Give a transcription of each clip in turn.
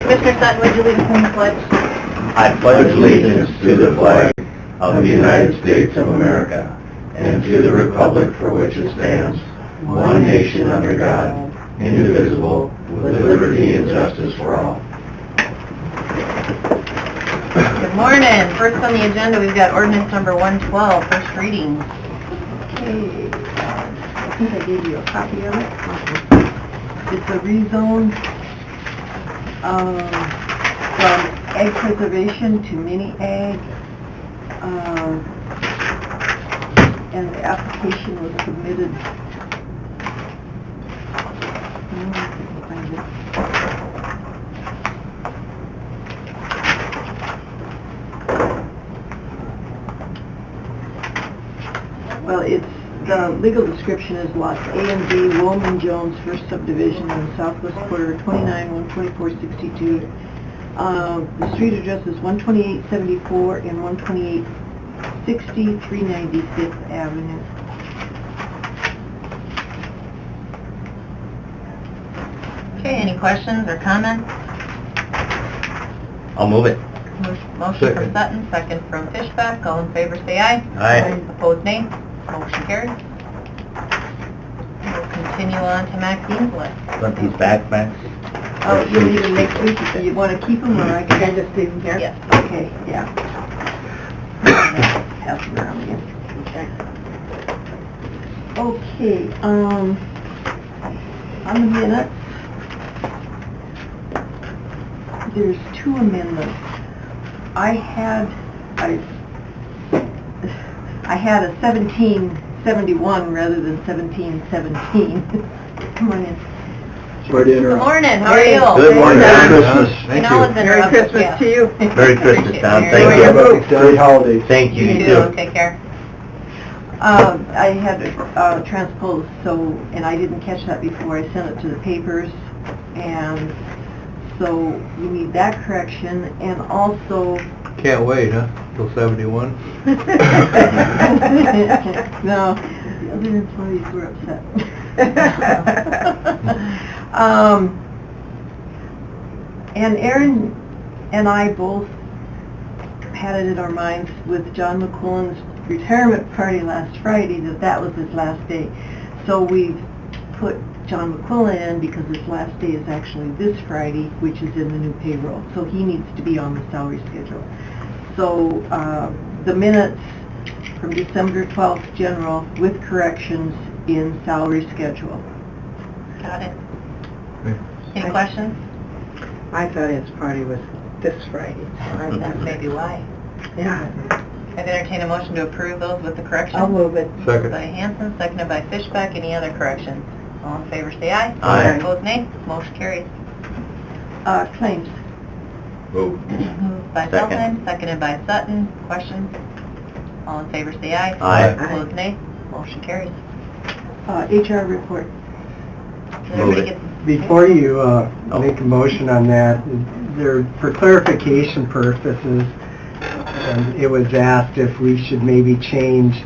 Commissioner Sutton, would you lead us in the pledge? I pledge allegiance to the flag of the United States of America and to the republic for which it stands, one nation under God, indivisible, with liberty and justice for all. Good morning. First on the agenda, we've got ordinance number 112, first reading. Okay, I think I gave you a copy of it. It's a rezone from ag preservation to mini ag, and the application was submitted. Well, it's, the legal description is lots A and B, Woolman Jones, first subdivision in the southwest quarter, 29-124-62. The street address is 12874 and 12860, 396th Avenue. Okay, any questions or comments? I'll move it. Motion from Sutton, second from Fishback. All in favor, say aye. Aye. Opposed, nay. Motion carries. We'll continue on to Maxine's list. Want these back, Max? Oh, you'll need them next week. Do you want to keep them, or I can just leave them here? Yes. Okay, yeah. Pass them around again. Okay, on the minutes, there's two amendments. I had a 1771 rather than 1717. Come on in. Good morning, how are you? Good morning. Merry Christmas. Thank you. Merry Christmas to you. Merry Christmas, Tom. Thank Merry you. Christmas. Great holidays. Thank you. You too, take care. I had transposed, and I didn't catch that before I sent it to the papers, and so you need that correction, and also... Can't wait, huh, till 71? No, the other employees were upset. And Aaron and I both had it in our minds with John McQuillan's retirement party last Friday that was his last day. So we've put John McQuillan in because his last day is actually this Friday, which is in the new payroll. So he needs to be on the salary schedule. So the minutes from December 12th general with corrections in salary schedule. Got it. Any questions? I thought his party was this Friday. That's maybe why. Yeah. I'd entertain a motion to approve those with the corrections. I'll move it. Second. By Hanson, seconded by Fishback. Any other corrections? All in favor, say aye. Aye. Opposed, nay. Motion carries. Claims. Move. Moved by Second. Felton, seconded by Sutton. Questions? All in favor, say aye. Aye. Opposed, nay. Motion carries. HR report. Did Move everybody it. get- Before you make a motion on that, there, for clarification purposes, it was asked if we should maybe change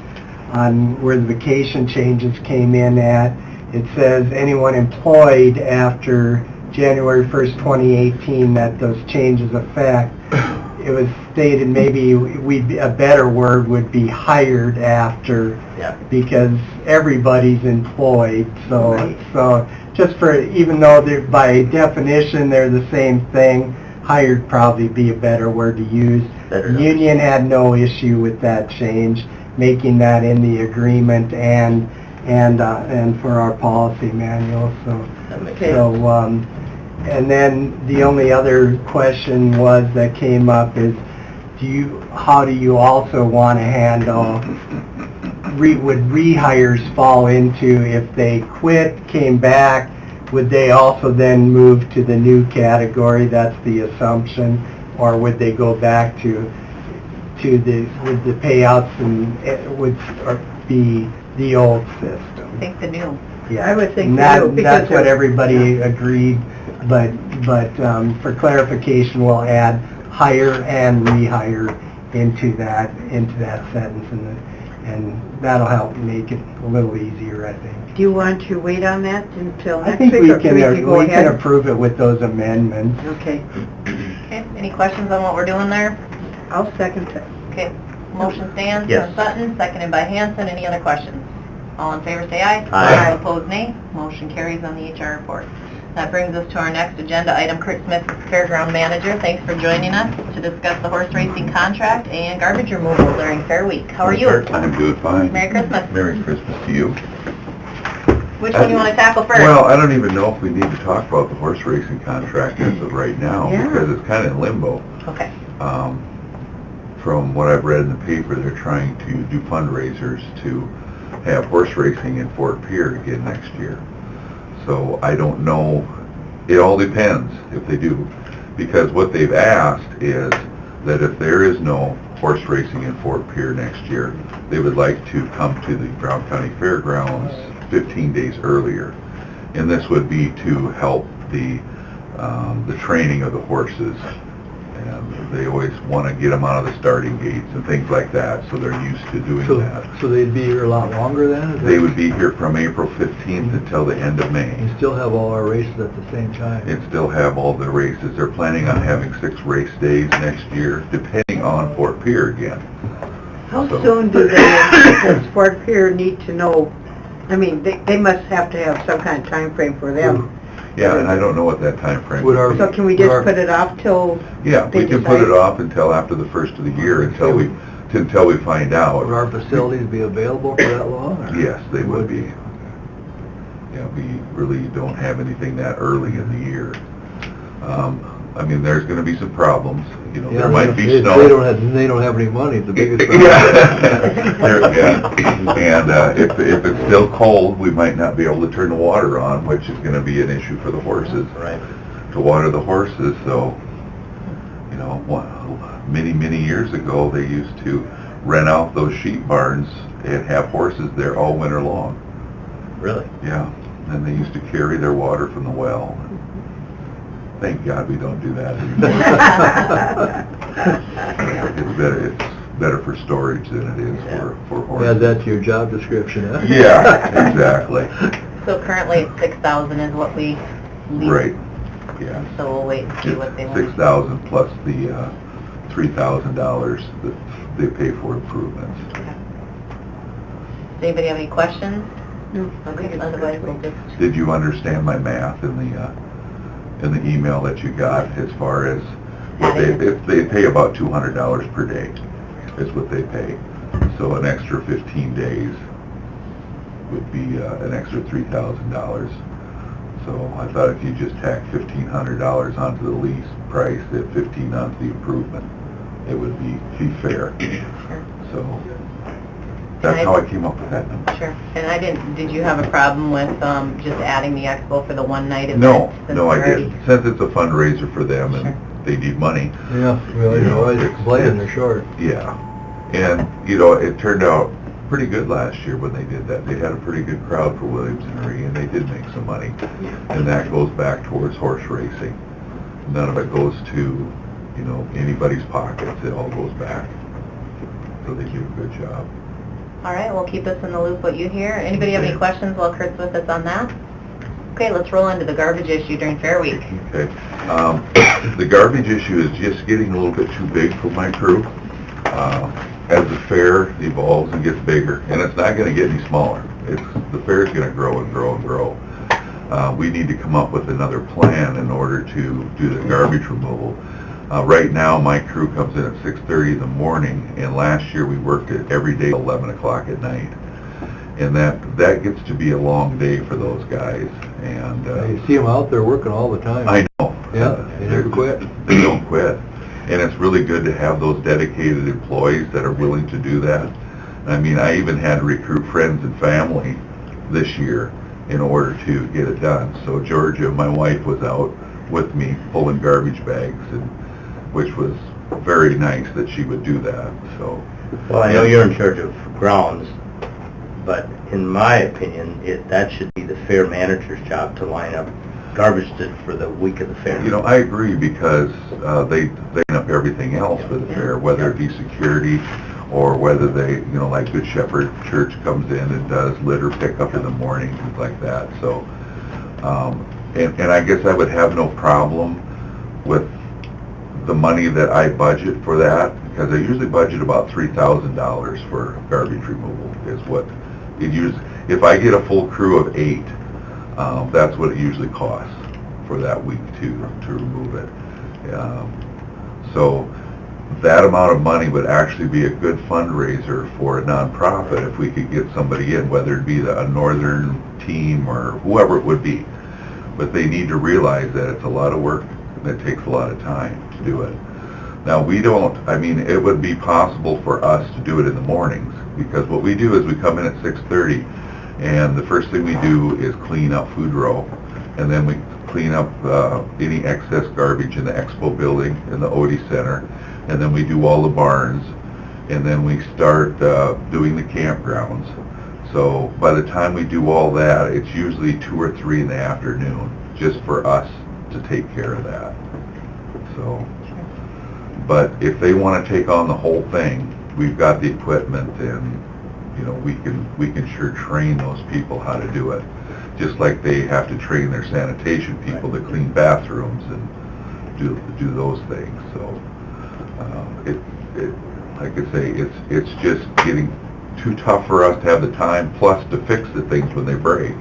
on where the vacation changes came in at. It says anyone employed after January 1st, 2018, that those changes affect. It was stated maybe a better word would be hired after, Yeah. because everybody's employed, so, Right. so just for, even though they're, by definition, they're the same thing, hired probably be a better word to use. Better The notice. union had no issue with that change, making that in the agreement and for our policy manual, so. That makes Okay. sense. So, and then the only other question that came up is, how do you also want to handle, would rehires fall into, if they quit, came back, would they also then move to the new category? That's the assumption. Or would they go back to would the payouts and it would be the old I system? think the new. Yeah, I would think and the that, new, because that's what they're- everybody agreed, but for clarification, we'll add hire and rehire into that sentence and that'll help make it a little easier, I think. Do you want to wait on that until I next think week, we or can, go we can ahead? approve it with those amendments. Okay, Okay, any questions on what we're doing there? I'll second it. Okay, motion stands Yes. from Sutton, seconded by Hanson. Any other questions? All in favor, say aye. Aye. Opposed, nay. Motion carries on the HR report. That brings us to our next agenda item. Kurt Smith, Fairground Manager. Thanks for joining us to discuss the horse racing contract and garbage removal during Fair Week. How are you? I'm doing fine. Merry Christmas. Merry Christmas to you. Which one do you want to tackle first? Well, I don't even know if we need to talk about the horse racing contract as of right now, Yeah. because it's kind of in limbo. Okay. From what I've read in the paper, they're trying to do fundraisers to have horse racing in Fort Pierre again next year. So I don't know, it all depends if they do, because what they've asked is that if there is no horse racing in Fort Pierre next year, they would like to come to the Brown County Fairgrounds 15 days earlier. And this would be to help the training of the horses. And they always want to get them out of the starting gates and things like that, so they're used to doing that. So they'd be here a lot longer then? Is They that- would be here from April 15th until the end of May. And still have all our races at the same time? And still have all the races. They're planning on having 6 race days next year, depending on Fort Pierre again. How So- soon do they, does Fort Pierre need to know, I mean, they must have to have some kind of time frame for them. Yeah, and I don't know what that time frame Would our- would So can we Would just our- put it off till Yeah, they we can put decide? it off until after the first of the year, until we find out. Would our facilities be available for that long? or- Yes, they would be. Yeah, we really don't have anything that early in the year. I mean, there's gonna be some problems, you know, Yeah, there might be they snow. they don't have any money, the biggest problem. Yeah, and if it's still cold, we might not be able to turn the water on, which is gonna be an issue for the horses. Right. To water the horses, so, you know, many years ago, they used to rent out those sheep barns and have horses there all winter long. Really? Yeah, and they used to carry their water from the well. Thank God we don't do that anymore. It's better for storage than it is for horses. Add that to your job description, huh? Yeah, exactly. So currently it's 6,000 is what we leave. Right, yeah. So we'll wait and see what they want. $6,000 plus the $3,000 that they pay for improvements. Okay. Does anybody have any questions? No. Okay, otherwise we'll just... Did you understand my math in the email that you got as far as what they pay about $200 per day is what they pay. So an extra 15 days would be an extra $3,000. So I thought if you just tack $1,500 onto the lease price, at 15 onto the improvement, it would be fair. Sure. So that's how I came up with that number. Sure. And did you have a problem with just adding the expo for the one night event? No, since no, I we're already- didn't. Since it's a fundraiser for them Sure. and they need money, Yeah, well, you're always complaining they're short. yeah. And, you know, it turned out pretty good last year when they did that. They had a pretty good crowd for Williams&Ree, and they did make some money. And that goes back towards horse racing. None of it goes to, you know, anybody's pockets. It all goes back. So they do a good job. All right, we'll keep us in the loop what you hear. Anybody have any questions while Kurt's with us on that? Okay, let's roll into the garbage issue during Fair Week. Okay. The garbage issue is just getting a little bit too big for my crew. As the fair evolves and gets bigger, and it's not going to get any smaller. The fair's going to grow and grow and grow. We need to come up with another plan in order to do the garbage removal. Right now, my crew comes in at 6:30 in the morning, and last year we worked it every day 11 o'clock at night. And that gets to be a long day for those guys. And You see them out there working all the time. I know. Yeah, they never quit. They don't quit. And it's really good to have those dedicated employees that are willing to do that. I mean, I even had to recruit friends and family this year in order to get it done. So Georgia, my wife, was out with me pulling garbage bags, and which was very nice that she would do that, so. Well, I know you're in charge of grounds, but in my opinion, that should be the fair manager's job to line up garbage for the week of the fair. You know, I agree, because they line up everything else for the fair, whether it be security or whether they, you know, like Good Shepherd Church comes in and does litter pickup in the morning, things like that. So, and I guess I would have no problem with the money that I budget for that, because I usually budget about $3,000 for garbage removal is what it usually, if I get a full crew of 8, that's what it usually costs for that week to remove it. So that amount of money would actually be a good fundraiser for a nonprofit if we could get somebody in, whether it be a northern team or whoever it would be. But they need to realize that it's a lot of work and it takes a lot of time to do it. Now we don't, I mean, it would be possible for us to do it in the mornings, because what we do is we come in at 6:30 and the first thing we do is clean up Food Row, and then we clean up any excess garbage in the expo building, in the Odie Center, and then we do all the barns, and then we start doing the campgrounds. So by the time we do all that, it's usually 2 or 3 in the afternoon, just for us to take care of that. So, but if they want to take on the whole thing, we've got the equipment, and you know, we can sure train those people how to do it. Just like they have to train their sanitation people to clean bathrooms and do those things. So like I say, it's just getting too tough for us to have the time, plus to fix the things when they break.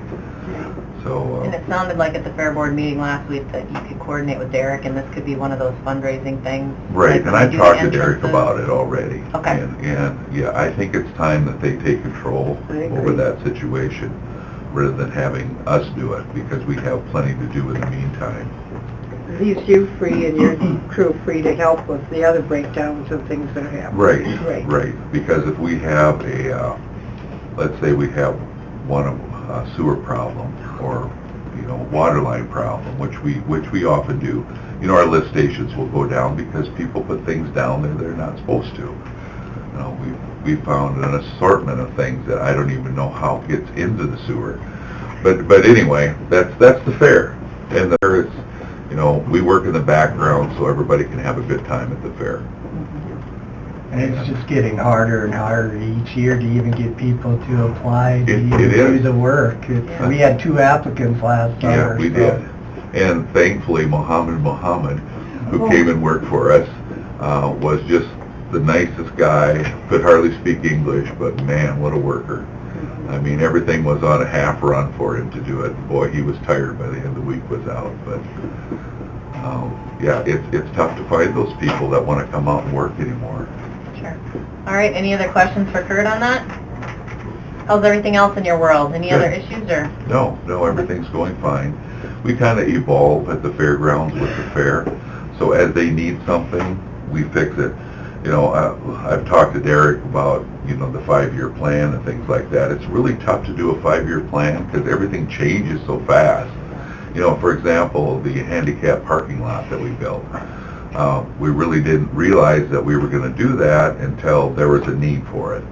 So And it sounded like at the Fair Board meeting last week that you could coordinate with Derek, and this could be one of those fundraising things. right, like and when I you do talked the to Derek entrances. about it already. Okay. And yeah, I think it's time that they take control I agree. over that situation, rather than having us do it, because we have plenty to do in the meantime. Leaves you free and your crew free to help with the other breakdowns of things that happen. Right, right. Because if we have a, let's say we have a sewer problem, or, you know, water line problem, which we often do. You know, our lift stations will go down because people put things down there they're not supposed to. You know, we found an assortment of things that I don't even know how it gets into the sewer. But anyway, that's the fair. And there is, you know, we work in the background so everybody can have a good time at the fair. And it's just getting harder and harder each year to even get people to apply to even It do is. the work. We had 2 applicants last summer. Yeah, we so- did. And thankfully, Mohammed, who came and worked for us, was just the nicest guy, could hardly speak English, but man, what a worker. I mean, everything was on a half run for him to do it. Boy, he was tired by the end of the week was out. But yeah, it's tough to find those people that want to come out and work anymore. Sure. All right, any other questions for Kurt on that? How's everything else in your world? Any other issues, or? No, everything's going fine. We kind of evolve at the fairgrounds with the fair. So as they need something, we fix it. You know, I've talked to Derek about, you know, the 5-year plan and things like that. It's really tough to do a 5-year plan because everything changes so fast. You know, for example, the handicap parking lot that we built. We really didn't realize that we were going to do that until there was a need for it.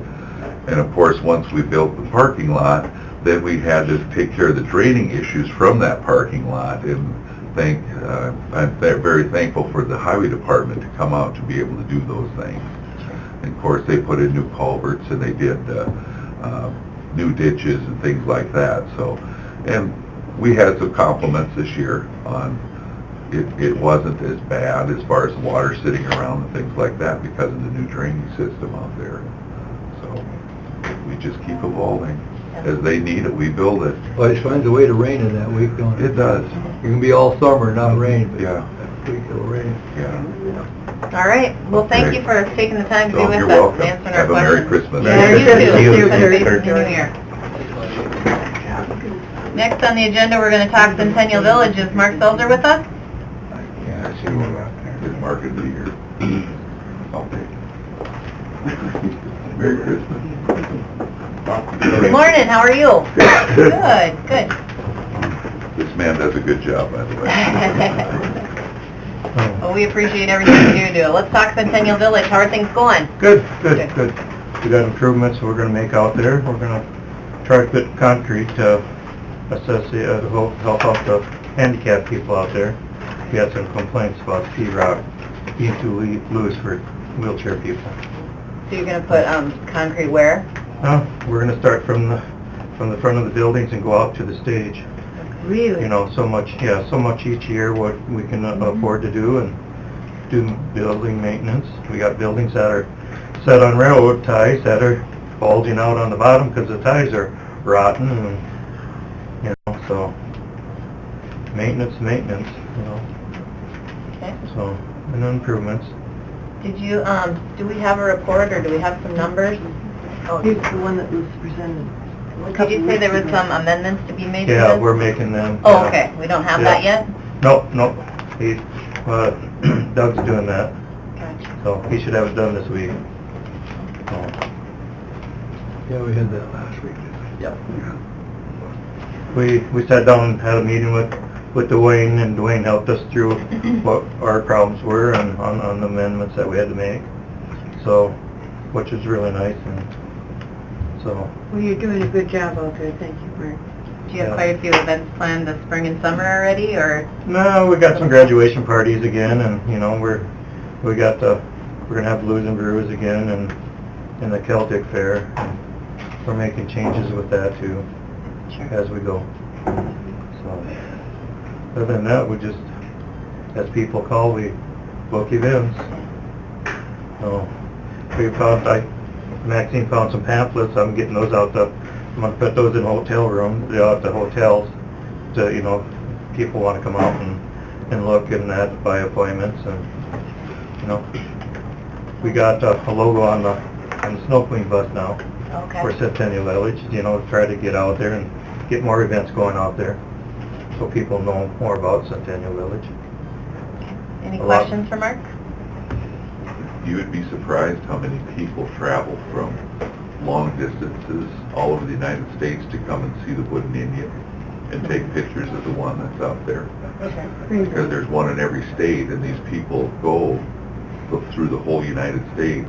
And of course, once we built the parking lot, then we had to take care of the draining issues from that parking lot. And I'm very thankful for the highway department to come out to be able to do those things. And of course, they put in new culverts and they did new ditches and things like that. So, and we had some compliments this year on it wasn't as bad as far as water sitting around and things like that because of the new draining system out there. So we just keep evolving. As they need it, we build it. Always finds a way to rain in that week, don't it? It does. It can be all summer, not rain, but Yeah, that week it'll rain. yeah. All right, well, thank Okay. you for taking the time to be So with you're us welcome. and answering our Have a questions. Merry Christmas. Yeah, Merry you Christmas too. to you, Have a Terry. great New Year. Next on the agenda, we're going to talk Centennial Village. Is Mark Selzer with us? Yeah, I see one out there. Is Mark in here? Okay. Merry Christmas. Good morning, how are you? Good, good. This man does a good job, by the way. Well, we appreciate everything you do. Let's talk Centennial Village. How are things going? Good. Good. We got improvements we're gonna make out there. We're gonna try to put concrete to assess help out the handicapped people out there. We had some complaints about P-Rock being too loose for wheelchair people. So you're gonna put, concrete where? We're gonna start from the front of the buildings and go out to the stage. Really? You know, so much each year what we can afford to do and do building maintenance. We got buildings that are set on railroad ties that are bulging out on the bottom because the ties are rotten and, you know, so maintenance, you know, Okay. so, and improvements. Did you, do we have a report or do we have some numbers? Oh, Here's the one that was presented. a did couple you say there was weeks ago. some amendments to be made to Yeah, this? we're making them. Oh, yeah. okay, we don't have Yeah. that yet? Nope, he, Doug's doing that, Gotcha. so he should have it done this week. So, Yeah, we had that last week. Yep. We sat down and had a meeting with Dwayne, and Dwayne helped us through what our problems were and on the amendments that we had to make. So, which is really nice, and so, Well, you're doing a good job out there, thank you, Mark. Do you have Yeah. quite a few events planned this spring and summer already, or? no, we got some graduation parties again, and, you know, we're gonna have Blues and Brews again, and the Celtic Fair. And we're making changes with that too, Sure. as we go. So, other than that, we just, as people call, we book events. So, Maxine found some pamphlets, I'm getting those out I'm gonna put those in hotel rooms, out the hotels, to, you know, people wanna come out and look and that, by appointments, and, you know. We got a logo on the Snow Queen bus now, for Okay. Centennial Village, you know, try to get out there and get more events going out there, so people know more about Centennial Village. Any A lot. questions for Mark? You would be surprised how many people travel from long distances all over the United States to come and see the Wooden Indian and take pictures of the one that's out there. Because there's one in every state, and these people go through the whole United States,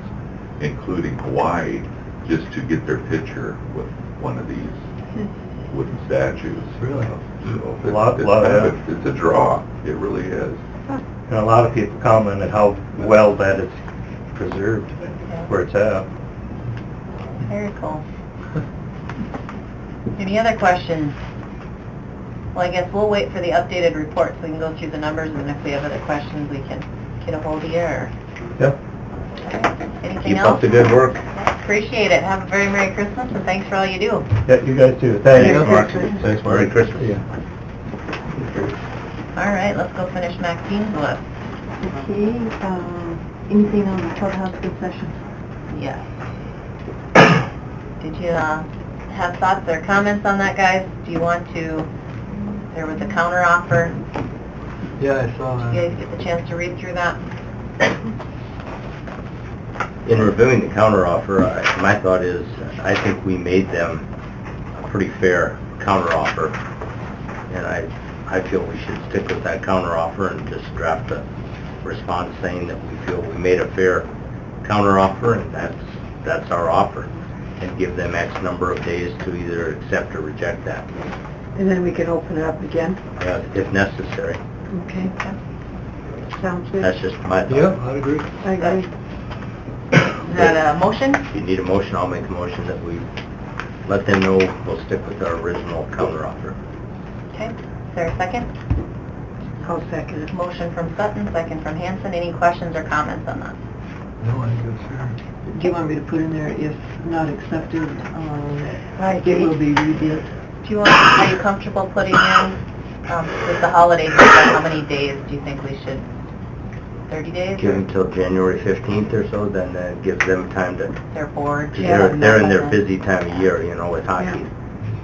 including Hawaii, just to get their picture with one of these wooden statues. Really? So A lot, it's a draw. It really is. And a lot of people commented how well that it's preserved, where it's at. Very cool. Any other questions? Well, I guess we'll wait for the updated report so we can go through the numbers, and if we have other questions, we can get a hold of you, or... Yep. All right. Anything Keep else? up the good work. Appreciate it. Have a very Merry Christmas, and thanks for all you do. Yeah, you guys too. Thanks. Merry Mark. Christmas. Thanks, Merry Christmas. All right, let's go finish Maxine's list. Okay, anything on the clubhouse concessions? Yes. Did you have thoughts or comments on that, guys? Do you want to, there was a counter offer. Yeah, I saw Did you that. guys get the chance to read through that? In reviewing the counteroffer, my thought is, I think we made them a pretty fair counteroffer, and I feel we should stick with that counteroffer and just draft a response saying that we feel we made a fair counteroffer, and that's our offer, and give them X number of days to either accept or reject that, And then we can open it up again? if necessary. Okay. Sounds good. That's just my thought. Yeah, I'd agree. I agree. Is that a motion? If you need a motion, I'll make a motion that we let them know we'll stick with our original counteroffer. Okay. Is there a second? I'll second it. Motion from Sutton, second from Hanson. Any questions or comments on that? No, I think that's fair. Do you want me to put in there, if not accepted, Right. it will be rebid? Do you want, are you comfortable putting in, with the holidays, how many days do you think we should, 30 days? Give them till January 15th or so, then that gives them time to, They're bored. 'cause they're in their Yeah. busy time of year, you know, with hockey.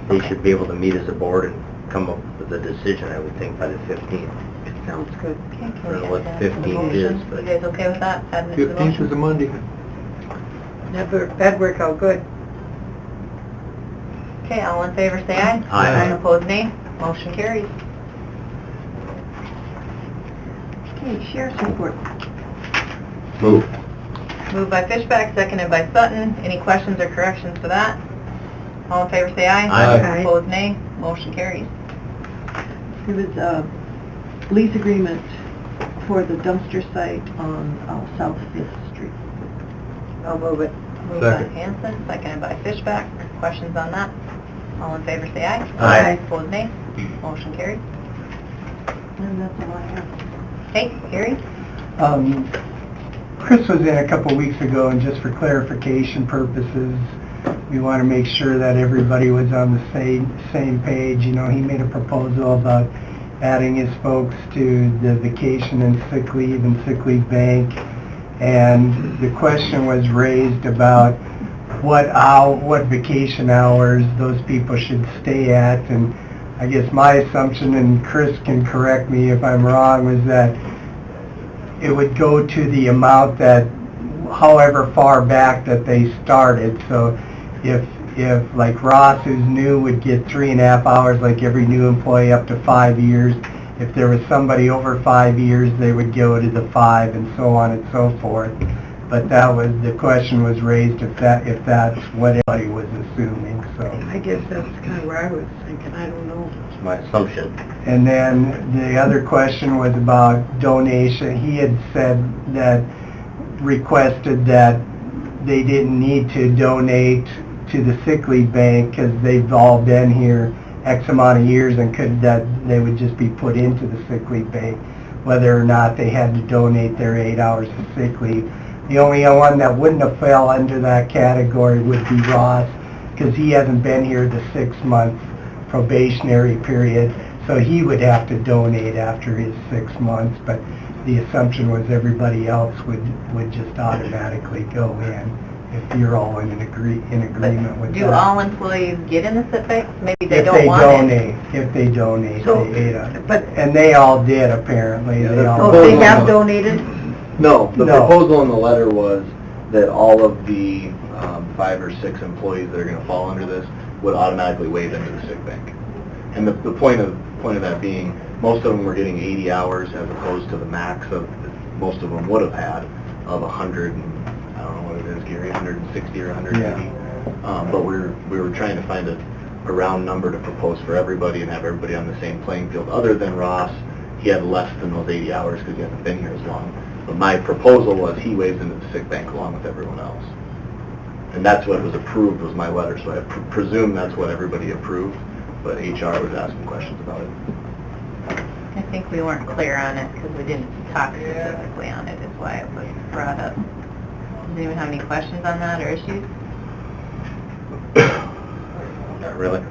They should be able to meet as a board and come up with a decision, I would think, by the 15th. Sounds good. Okay, can I don't we know what add that the to the 15th motion? is, but- You guys okay with that? Adding it to the 15th is a motion? Monday. That'd work out good. Okay, all in favor, say aye. Aye. Opposed, nay. Motion carries. Okay, sheriff's report. Move. Moved by Fishback, seconded by Sutton. Any questions or corrections to that? All in favor, say aye. Aye. Opposed, nay. Motion carries. It was a lease agreement for the dumpster site on South 5th Street. I'll move it. Moved by Second. Hanson, seconded by Fishback. Questions on that? All in favor, say aye. Aye. Opposed, nay. Motion carried. And that's all I have. Okay, Gary? Chris was in a couple weeks ago, and just for clarification purposes, we want to make sure that everybody was on the same page. You know, he made a proposal about adding his folks to the vacation and sick leave bank, and the question was raised about what vacation hours those people should stay at, and I guess my assumption, and Chris can correct me if I'm wrong, was that it would go to the amount that, however far back that they started. So if like Ross, who's new, would get 3.5 hours, like every new employee up to 5 years. If there was somebody over 5 years, they would go to the 5, and so on and so forth. But that was, the question was raised if that's what everybody was assuming, so. I guess that's kind of where I was thinking, I don't know. It's my assumption. And then the other question was about donation. He had said that, requested that they didn't need to donate to the sick leave bank because they've all been here X amount of years, and that they would just be put into the sick leave bank, whether or not they had to donate their 8 hours of sick leave. The only one that wouldn't have fell under that category would be Ross, because he hasn't been here the 6-month probationary period, so he would have to donate after his 6 months, but the assumption was everybody else would just automatically go in, if you're all in agreement with that. Do all employees get in the sick bank? Maybe they If don't they want donate, if they donate, So, they ate up. but- And they all did, apparently, they all. Oh, they have donated? No, the No. proposal in the letter was that all of the 5 or 6 employees that are going to fall under this would automatically waive into the sick bank. And the point of that being, most of them were getting 80 hours as opposed to the max of, most of them would have had, of 100, and I don't know what it is, Gary, 160 or 180. But we were trying to find a round number to propose for everybody and have everybody on the same playing field. Other than Ross, he had less than those 80 hours because he hasn't been here as long. But my proposal was he waives into the sick bank along with everyone else. And that's what was approved, was my letter, so I presume that's what everybody approved, but HR was asking questions about it. I think we weren't clear on it because we didn't talk specifically on it, is why it was brought up. Does anyone have any questions on that or issues? Not really.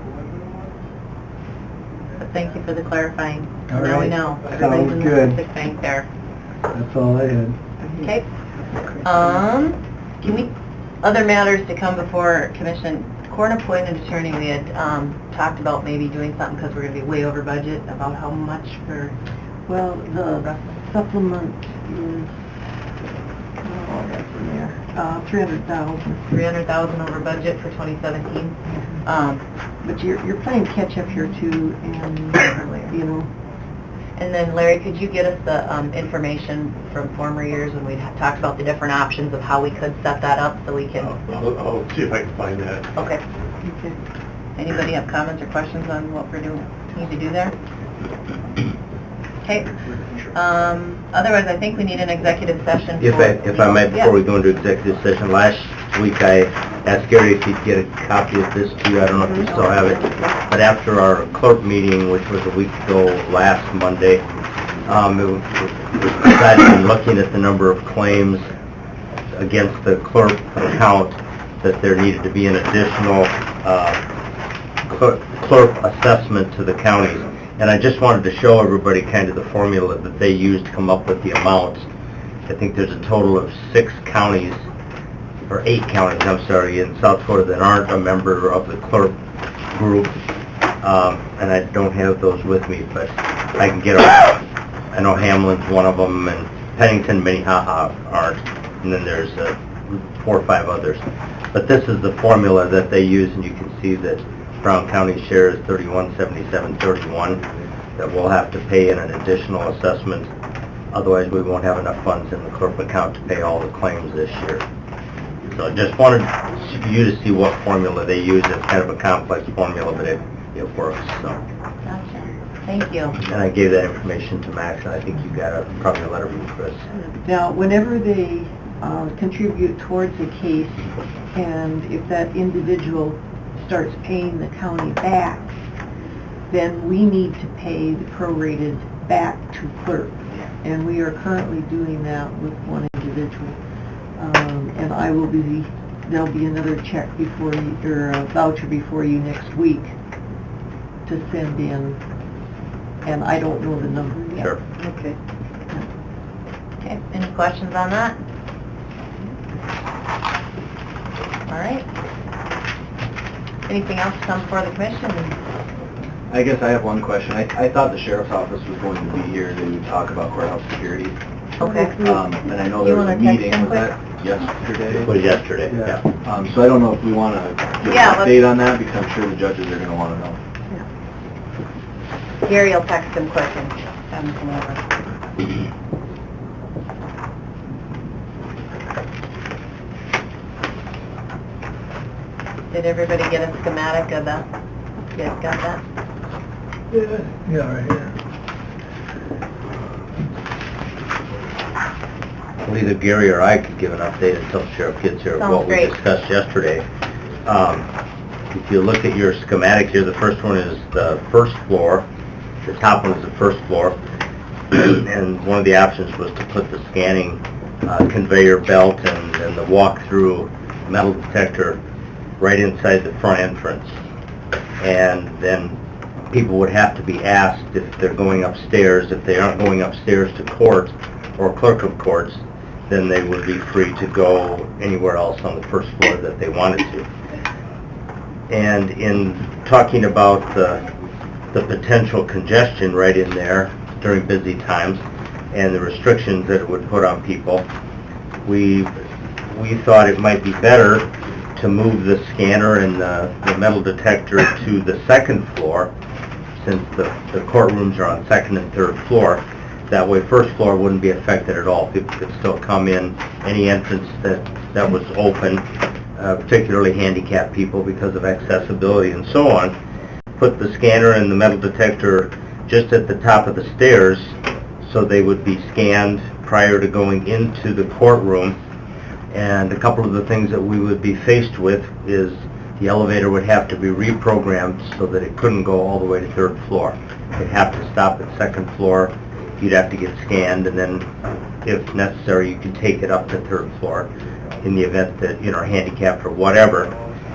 But thank you for the clarifying. All Now we right. know. Sounds Everybody's in the good. sick bank there. That's all I had. Okay. Can we, other matters to come before Commission, court-appointed attorney, we had talked about maybe doing something because we're going to be way over budget, about how much for... Well, the supplement is, oh, that's in there, 300,000. 300,000 over budget for 2017. But you're playing catch-up here too, and, you know, And then Larry, could you get us the information from former years when we talked about the different options of how we could set that up so we can... I'll see if I can find that. Okay. okay. Anybody have comments or questions on what we're doing, need to do there? Okay. Otherwise, I think we need an executive session. If I might, before we go into executive session, last week I asked Gary if he'd get a copy of this too. I don't know if you still have it. But after our clerk meeting, which was a week ago last Monday, it was decided in looking at the number of claims against the clerk account that there needed to be an additional clerk assessment to the counties. And I just wanted to show everybody kind of the formula that they used to come up with the amounts. I think there's a total of 6 counties, or 8 counties, I'm sorry, in South Dakota that aren't a member of the clerk group. And I don't have those with me, but I can get them. I know Hamlin's one of them, and Pennington, Minnehaha aren't, and then there's 4 or 5 others. But this is the formula that they use, and you can see that Brown County share is $31,7731 that we'll have to pay in an additional assessment. Otherwise, we won't have enough funds in the clerk account to pay all the claims this year. So I just wanted you to see what formula they use. It's kind of a complex formula, but it works. So. Gotcha. Thank you. And I gave that information to Max, and I think you got probably a letter from Chris. Now, whenever they contribute towards a case, and if that individual starts paying the county back, then we need to pay the prorated back to clerk. And we are currently doing that with one individual. And there'll be another check before you, or a voucher before you next week to send in, and I don't know the number yet. Sure. Okay. Okay, any questions on that? All right. Anything else come before the commission? I guess I have one question. I thought the sheriff's office was going to be here to talk about courthouse security. Okay. And I know You there was a wanna text meeting, him was quick? that yesterday? It was yesterday, Yeah. yeah. So I don't know if we want to give Yeah, an let's- update on that, because I'm sure the judges are going to want to know. Gary will text him quick and have him come over. Did everybody get a schematic of the, you guys got that? Yeah, right here. Well, either Gary or I could give an update until the sheriff gets here of Sounds what we great. discussed yesterday. If you look at your schematic here, the first one is the first floor. The top one is the first floor. And one of the options was to put the scanning conveyor belt and the walk-through metal detector right inside the front entrance. And then people would have to be asked if they're going upstairs. If they aren't going upstairs to court or clerk of courts, then they would be free to go anywhere else on the first floor that they wanted to. And in talking about the potential congestion right in there during busy times and the restrictions that it would put on people, we thought it might be better to move the scanner and the metal detector to the second floor, since the courtrooms are on second and third floor. That way first floor wouldn't be affected at all. People could still come in any entrance that was open, particularly handicapped people because of accessibility and so on. Put the scanner and the metal detector just at the top of the stairs so they would be scanned prior to going into the courtroom. And a couple of the things that we would be faced with is the elevator would have to be reprogrammed so that it couldn't go all the way to third floor. It'd have to stop at second floor. You'd have to get scanned, and then if necessary, you could take it up to third floor in the event that, you know, handicapped or whatever.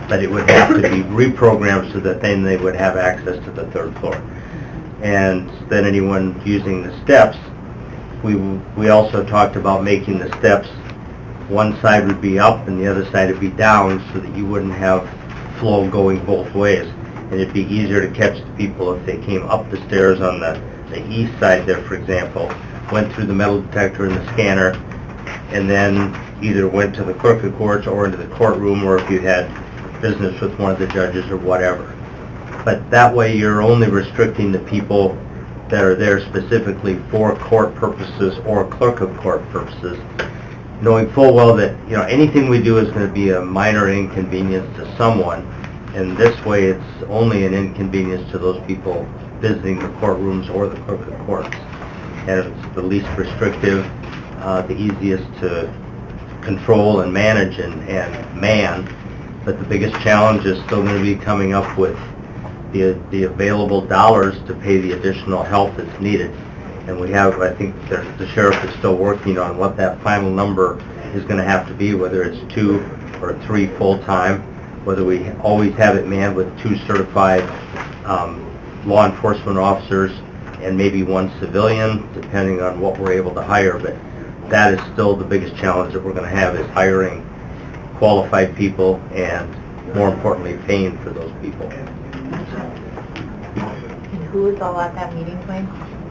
But it would have to be reprogrammed so that then they would have access to the third floor. And then anyone using the steps, we also talked about making the steps, one side would be up and the other side would be down so that you wouldn't have flow going both ways. And it'd be easier to catch the people if they came up the stairs on the east side there, for example, went through the metal detector and the scanner, and then either went to the clerk of courts or into the courtroom, or if you had business with one of the judges or whatever. But that way you're only restricting the people that are there specifically for court purposes or clerk of court purposes, knowing full well that, you know, anything we do is going to be a minor inconvenience to someone, and this way it's only an inconvenience to those people visiting the courtrooms or the clerk of courts. And it's the least restrictive, the easiest to control and manage and man, but the biggest challenge is still going to be coming up with the available dollars to pay the additional help that's needed. And we have, I think the sheriff is still working on what that final number is going to have to be, whether it's 2 or 3 full-time, whether we always have it manned with 2 certified law enforcement officers and maybe 1 civilian, depending on what we're able to hire. But that is still the biggest challenge that we're going to have, is hiring qualified people and, more importantly, paying for those people. And who was all at that meeting, Dwayne?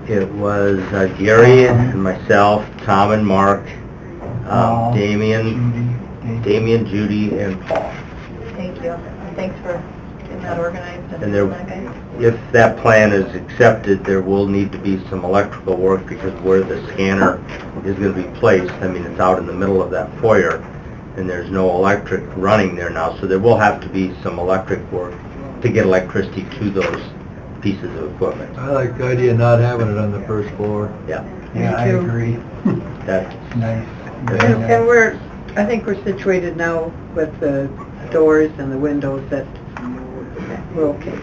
It was Gary and myself, Tom and Mark, Damien, Judy, and Paul. Thank you. And thanks for getting that organized and And there, that, guys. if that plan is accepted, there will need to be some electrical work, because where the scanner is going to be placed, I mean, it's out in the middle of that foyer, and there's no electric running there now, so there will have to be some electric work to get electricity to those pieces of equipment. I like the idea of not having it on the first floor. Yeah, Yeah, I agree. that's, Nice. And I think we're situated now with the doors and the windows that we're okay.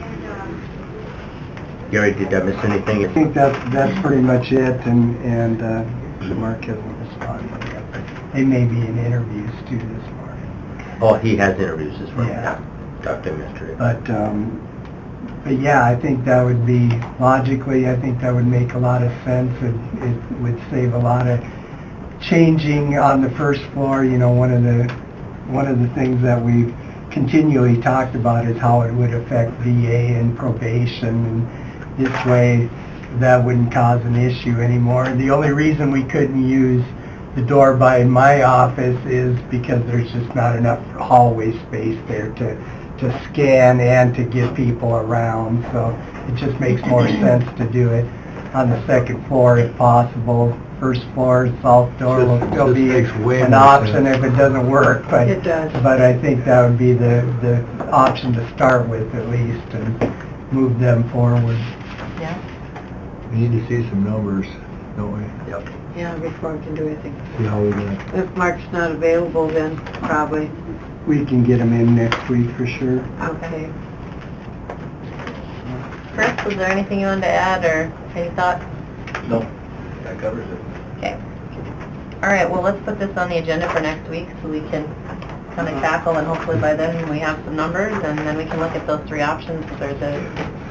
Gary, did I miss anything? I think that's pretty much it, and Mark hasn't responded yet. They may be in interviews too this morning. Oh, he has interviews this morning. Yeah. Talked to him yesterday. But yeah, I think that would be, logically, I think that would make a lot of sense. It would save a lot of changing on the first floor. You know, one of the things that we've continually talked about is how it would affect VA and probation, and this way that wouldn't cause an issue anymore. The only reason we couldn't use the door by my office is because there's just not enough hallway space there to scan and to get people around, so it just makes more sense to do it on the second floor if possible. First floor, south door will still be an option if it doesn't work, but It does. But I think that would be the option to start with at least, and move them forward. Yeah? We need to see some numbers, don't we? Yep. Yeah, before we can do anything. See how we do. If Mark's not available, then probably. We can get them in next week for sure. Okay. Chris, was there anything you wanted to add, or any thoughts? No, that covers it. Okay. All right, well, let's put this on the agenda for next week so we can kind of tackle, and hopefully by then we have some numbers, and then we can look at those three options, or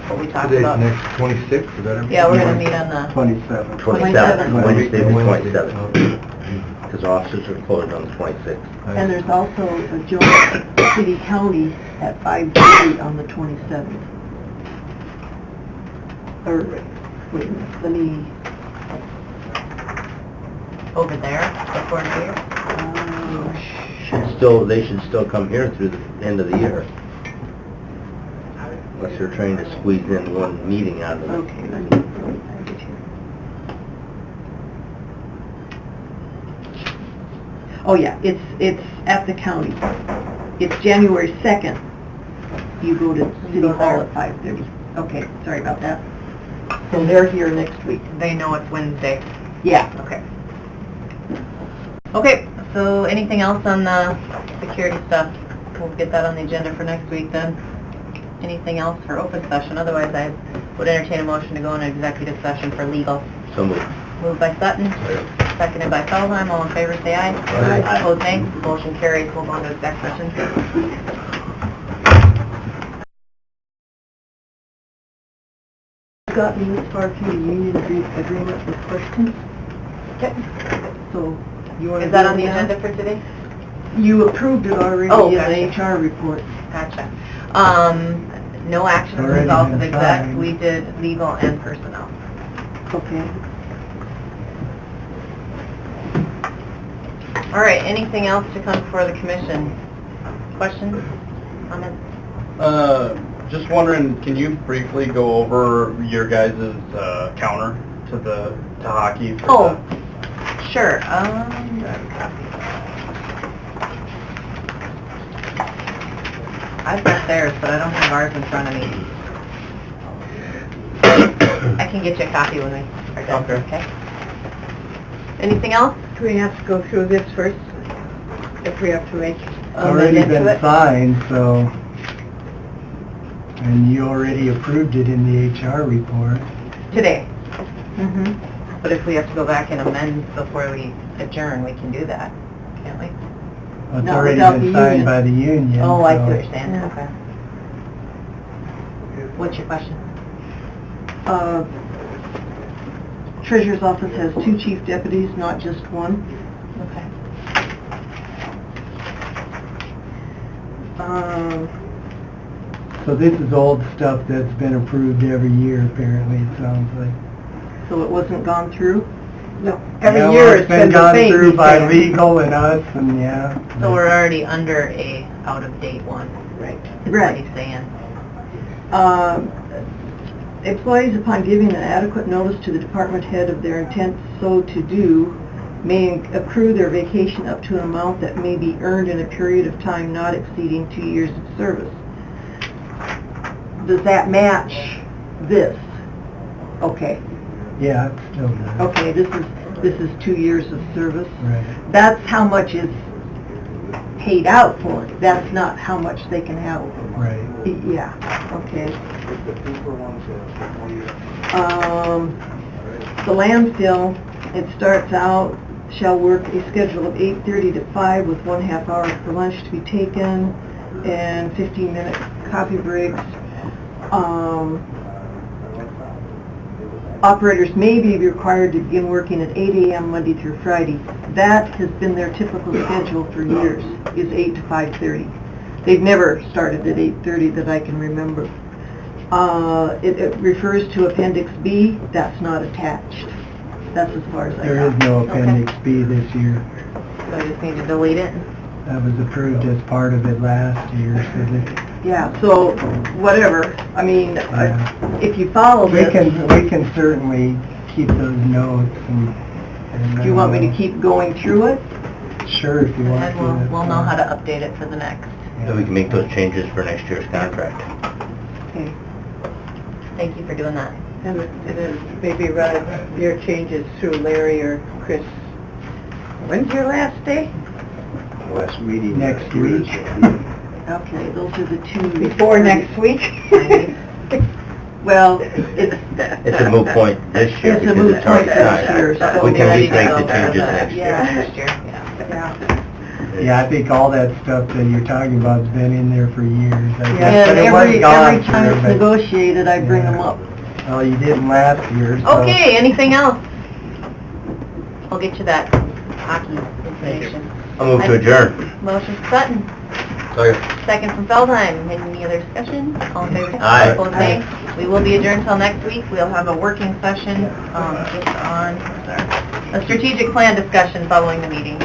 what we talked Today's about. next 26th, is that everything? Yeah, we're going to meet on the 27. 27th, Wednesday the Wednesday. 27th. Because offices are closed on the 26th. And there's also a joint city-county at 5:30 on the 27th. Or, wait a minute, let me, over there, before here. They should still come here through the end of the year. Unless they're trying to squeeze in one meeting out of it. okay, let me find it here. Oh, yeah, it's at the county. It's January 2nd. You go to City Hall at 5:30. Okay, sorry about that. So they're here next week. They know it's Wednesday. Yeah. Okay. Okay, so anything else on the security stuff? We'll get that on the agenda for next week then. Anything else for open session? Otherwise, I would entertain a motion to go into executive session for legal. So moved. Moved by Sutton, seconded by Feldheim. All in favor, say aye. Aye. Opposed, nay. Motion carries. We'll go into exec session. Gotten this far through the union agreement with questions. Okay. So you want to... Is that on the agenda for today? You approved it already Oh, in gotcha. the HR report. Gotcha. No action as a Already result of been exec. signed. We did legal and personnel. Okay. All right, anything else to come before the commission? Questions? Comments? Just wondering, can you briefly go over your guys' counter to hockey? for Oh, sure. I've got theirs, but I don't have ours in front of me. I can get you a copy when we are done, Okay. okay? Anything else? Do we have to go through this first? If we have to make... Already amend into been it? signed, so, and you already approved it in the HR report. Today. Mm-hmm. But if we have to go back and amend before we adjourn, we can do that, can't we? Well, It's Not already without been the signed union. by the union. Oh, I see so- what you're saying, Yeah. okay. What's your question? Treasurer's office has 2 chief deputies, not just one. Okay. So this is old stuff that's been approved every year, apparently, it sounds like. So it wasn't gone through? No. Yeah, Every well, year it's been the gone same. through you by say. legal and us, and yeah. So we're already under a out-of-date one. Right. Is Right. what he's saying. Employees, upon giving an adequate notice to the department head of their intent so to do, may accrue their vacation up to an amount that may be earned in a period of time not exceeding 2 years of service. Does that match this? Okay. Yeah, it's still there. Okay, this is This is 2 years of service. Right. That's how much is paid out for it. That's not how much they can have. Right. Yeah, okay. The landfill, it starts out, shall work a schedule of 8:30 to 5 with 1/2 hour for lunch to be taken and 15-minute coffee breaks. Operators may be required to begin working at 8 a.m. Monday through Friday. That has been their typical schedule for years, is 8 to 5:30. They've never started at 8:30 that I can remember. It refers to Appendix B, that's not attached. That's as far as I got. There is no Okay. Appendix B this year. So I just need to delete it. That was approved as part of it last year, so that Yeah, so, whatever, I mean, Yeah. if you follow we this, can certainly keep those notes and... do you want me to keep going through it? Sure, if you want And to. we'll know how to update it for the next. So we can make those changes for next year's contract. Okay. Thank you for doing that. And then maybe run your changes through Larry or Chris. When's your last day? Last meeting. Next week. Okay, those are the two. Before next week? Well, it's... It's a moot point this year It's a because moot it's already point this year, signed. so We can ready to remake go the for changes the- next year. Yeah. Next year, yeah. Yeah. Yeah, I think all that stuff that you're talking about's been in there for years. I guess, Yeah, but and it wasn't gone every time through, it's but- negotiated, I bring Yeah. them up. Well, you didn't last year, so... Okay, anything else? I'll get you that hockey information. I'll move to adjourn. Motion from Sutton, second from Feldheim. Any other discussion? All in favor? Aye. Opposed, nay. We will be adjourned till next week. We'll have a working session, just on, a strategic plan discussion following the meeting.